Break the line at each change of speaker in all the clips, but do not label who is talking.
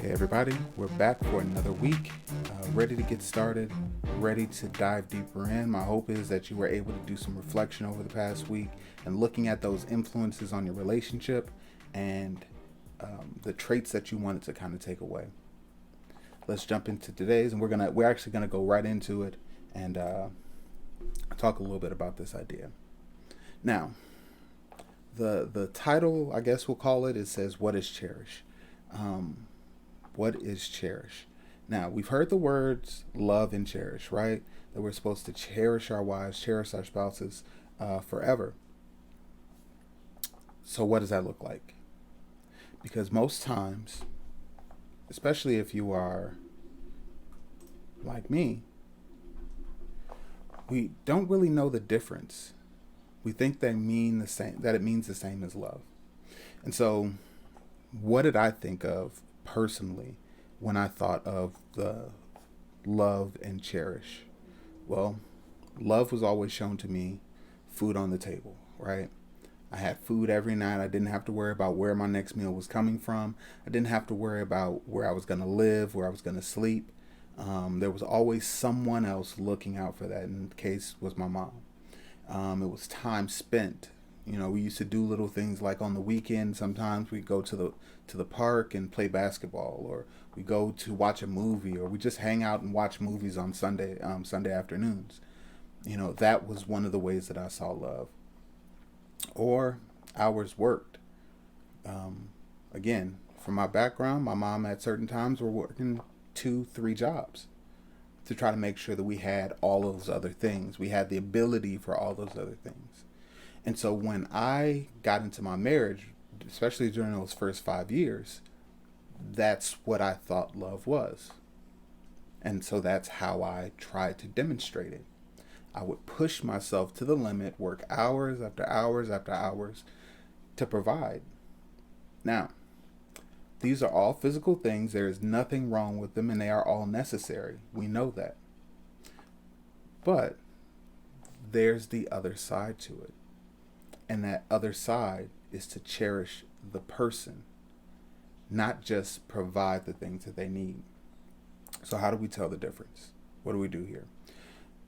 Hey everybody, we're back for another week, ready to get started, ready to dive deeper in. My hope is that you were able to do some reflection over the past week and looking at those influences on your relationship and the traits that you wanted to kind of take away. Let's jump into today's, and we're actually gonna go right into it and talk a little bit about this idea. Now, the title, I guess we'll call it. It says, "What is cherish?" What is cherish? Now, we've heard the words love and cherish, right? That we're supposed to cherish our wives, cherish our spouses forever. So, what does that look like? Because most times, especially if you are like me, we don't really know the difference. We think they mean the same, that it means the same as love. And so, what did I think of personally when I thought of the love and cherish? Well, love was always shown to me food on the table, right? I had food every night. I didn't have to worry about where my next meal was coming from. I didn't have to worry about where I was going to live, where I was going to sleep. There was always someone else looking out for that. In the case was my mom. It was time spent. We used to do little things like on the weekend. Sometimes we go to the park and play basketball, or we go to watch a movie, or we just hang out and watch movies on Sunday afternoons. That was one of the ways that I saw love. Or hours worked. Again, from my background, my mom at certain times were working 2, 3 jobs to try to make sure that we had all of those other things. We had the ability for all those other things. And so when I got into my marriage, especially during those first 5 years, that's what I thought love was. And so that's how I tried to demonstrate it. I would push myself to the limit, work hours after hours after hours to provide. Now, these are all physical things. There is nothing wrong with them, and they are all necessary. We know that. But there's the other side to it. And that other side is to cherish the person, not just provide the things that they need. So how do we tell the difference? What do we do here?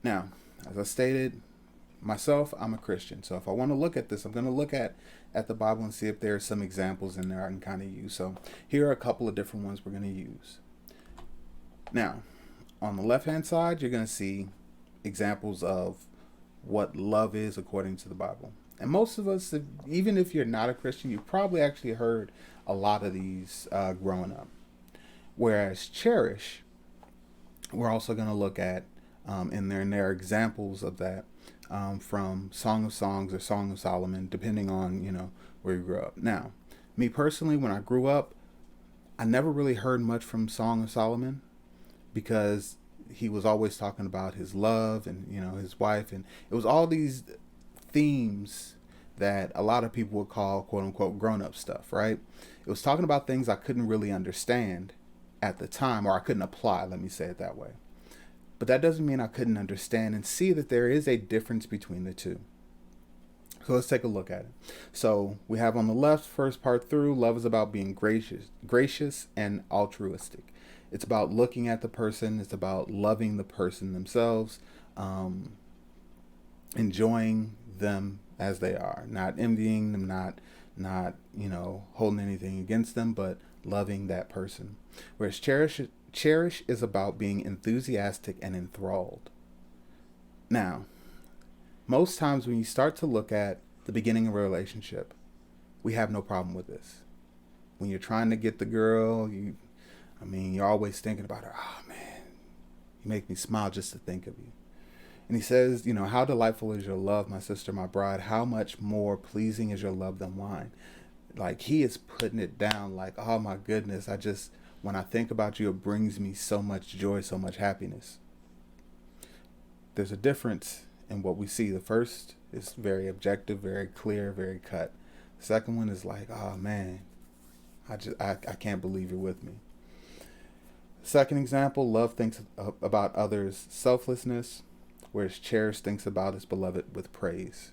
Now, as I stated, myself, I'm a Christian. So if I want to look at this, I'm going to look at the Bible and see if there are some examples in there I can kind of use. So here are a couple of different ones we're going to use. Now, on the left-hand side, you're going to see examples of what love is according to the Bible. And most of us, even if you're not a Christian, you've probably actually heard a lot of these growing up. Whereas cherish, we're also going to look at and there are examples of that from Song of Songs or Song of Solomon, depending on where you grew up. Now, me personally, when I grew up, I never really heard much from Song of Solomon because he was always talking about his love and his wife, and it was all these themes that a lot of people would call quote unquote grown-up stuff, right? It was talking about things I couldn't really understand at the time, or I couldn't apply, let me say it that way. But that doesn't mean I couldn't understand and see that there is a difference between the two. So let's take a look at it. So we have on the left, first part through, love is about being gracious and altruistic. It's about looking at the person. It's about loving the person themselves, enjoying them as they are, not envying them, not holding anything against them, but loving that person. Whereas cherish is about being enthusiastic and enthralled. Now, most times when you start to look at the beginning of a relationship, we have no problem with this. When you're trying to get the girl, you're always thinking about her. Oh man, you make me smile just to think of you. And he says, how delightful is your love, my sister, my bride. How much more pleasing is your love than wine. Like he is putting it down like, oh my goodness, when I think about you, it brings me so much joy, so much happiness. There's a difference in what we see. The first is very objective, very clear, very cut. The second one is like, oh man, I can't believe you're with me. Second example, love thinks about others' selflessness, whereas cherish thinks about his beloved with praise.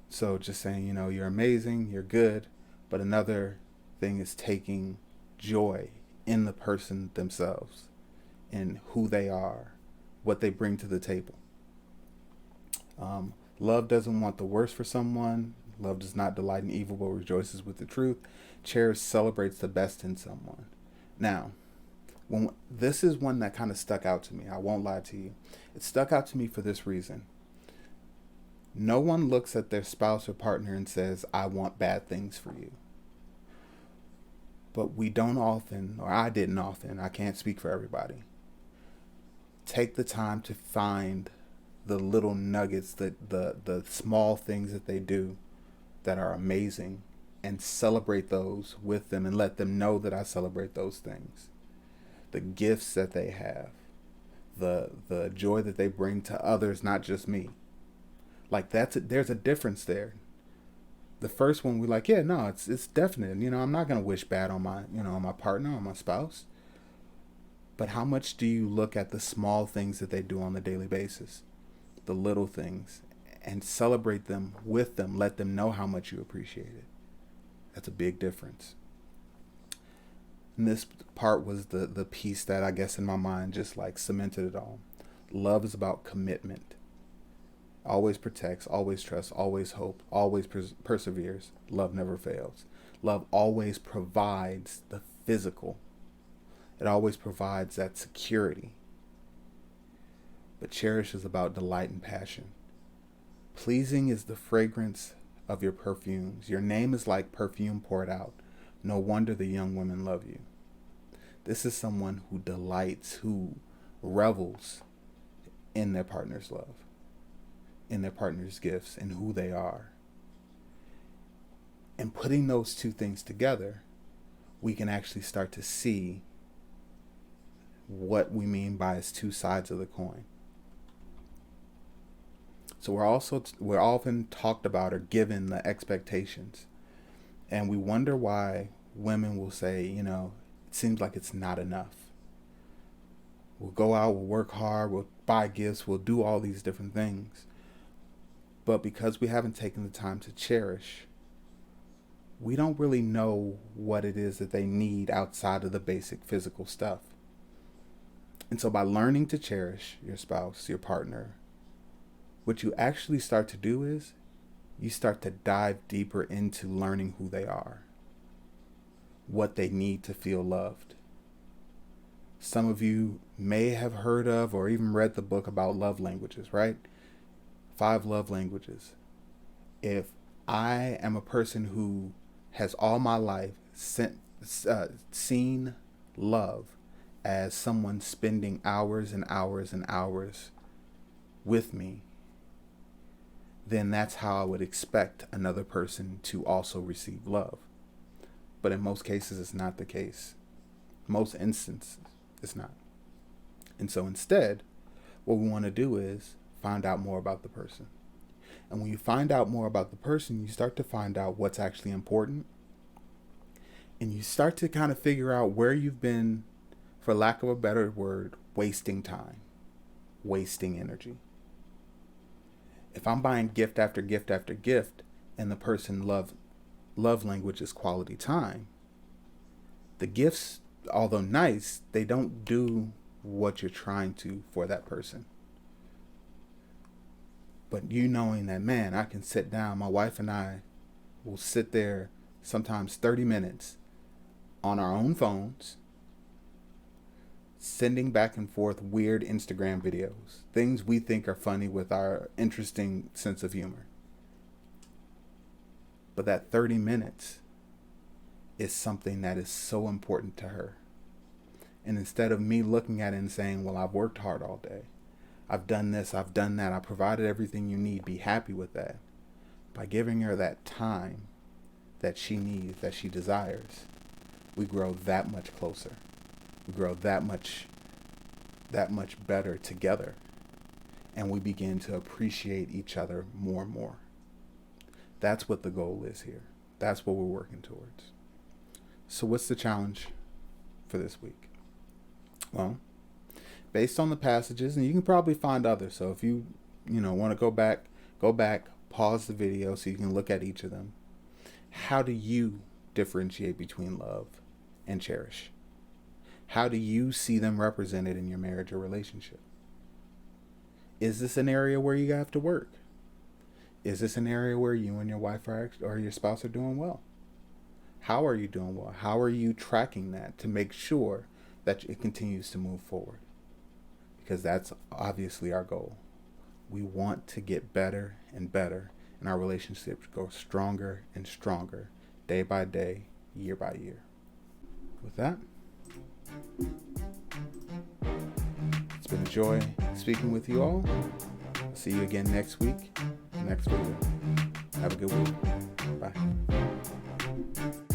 So just saying, you're amazing, you're good, but another thing is taking joy in the person themselves and who they are, what they bring to the table. Love doesn't want the worst for someone. Love does not delight in evil, but rejoices with the truth. Cherish celebrates the best in someone. Now, this is one that kind of stuck out to me. I won't lie to you. It stuck out to me for this reason. No one looks at their spouse or partner and says, I want bad things for you. But we don't often, or I didn't often, I can't speak for everybody, take the time to find the little nuggets, the small things that they do that are amazing, and celebrate those with them and let them know that I celebrate those things. The gifts that they have, the joy that they bring to others, not just me. Like there's a difference there. The first one we like, yeah, no, it's definite. I'm not gonna wish bad on my partner, on my spouse. But how much do you look at the small things that they do on a daily basis, the little things, and celebrate them with them? Let them know how much you appreciate it. That's a big difference. And this part was the piece that I guess in my mind just like cemented it all. Love is about commitment. Always protects, always trusts, always hope, always perseveres. Love never fails. Love always provides the physical. It always provides that security. But cherish is about delight and passion. Pleasing is the fragrance of your perfumes. Your name is like perfume poured out. No wonder the young women love you. This is someone who delights, who revels in their partner's love, in their partner's gifts, and who they are. And putting those two things together, we can actually start to see what we mean by as two sides of the coin. So we're often talked about or given the expectations, and we wonder why women will say, it seems like it's not enough. We'll go out, we'll work hard, we'll buy gifts, we'll do all these different things. But because we haven't taken the time to cherish, we don't really know what it is that they need outside of the basic physical stuff. And so by learning to cherish your spouse, your partner, what you actually start to do is you start to dive deeper into learning who they are, what they need to feel loved. Some of you may have heard of or even read the book about love languages, right? 5 love languages. If I am a person who has all my life seen love as someone spending hours and hours and hours with me, then that's how I would expect another person to also receive love. But in most cases, it's not the case. Most instances, it's not. And so instead, what we want to do is find out more about the person. And when you find out more about the person, you start to find out what's actually important. And you start to kind of figure out where you've been, for lack of a better word, wasting time, wasting energy. If I'm buying gift after gift after gift, and the person love language is quality time, the gifts, although nice, they don't do what you're trying to for that person. But you knowing that, man, I can sit down, my wife and I will sit there sometimes 30 minutes on our own phones, sending back and forth weird Instagram videos, things we think are funny with our interesting sense of humor. But that 30 minutes is something that is so important to her. And instead of me looking at it and saying, well, I've worked hard all day, I've done this, I've done that, I provided everything you need, be happy with that. By giving her that time that she needs, that she desires, we grow that much closer. We grow that much better together. And we begin to appreciate each other more and more. That's what the goal is here. That's what we're working towards. So what's the challenge for this week? Well, based on the passages, and you can probably find others. So if you want to go back, pause the video so you can look at each of them. How do you differentiate between love and cherish? How do you see them represented in your marriage or relationship? Is this an area where you have to work? Is this an area where you and your wife or your spouse are doing well? How are you doing well? How are you tracking that to make sure that it continues to move forward? Because that's obviously our goal. We want to get better and better, and our relationships go stronger and stronger, day by day, year by year. With that, it's been a joy speaking with you all. I'll see you again next week, next video. Have a good week. Bye.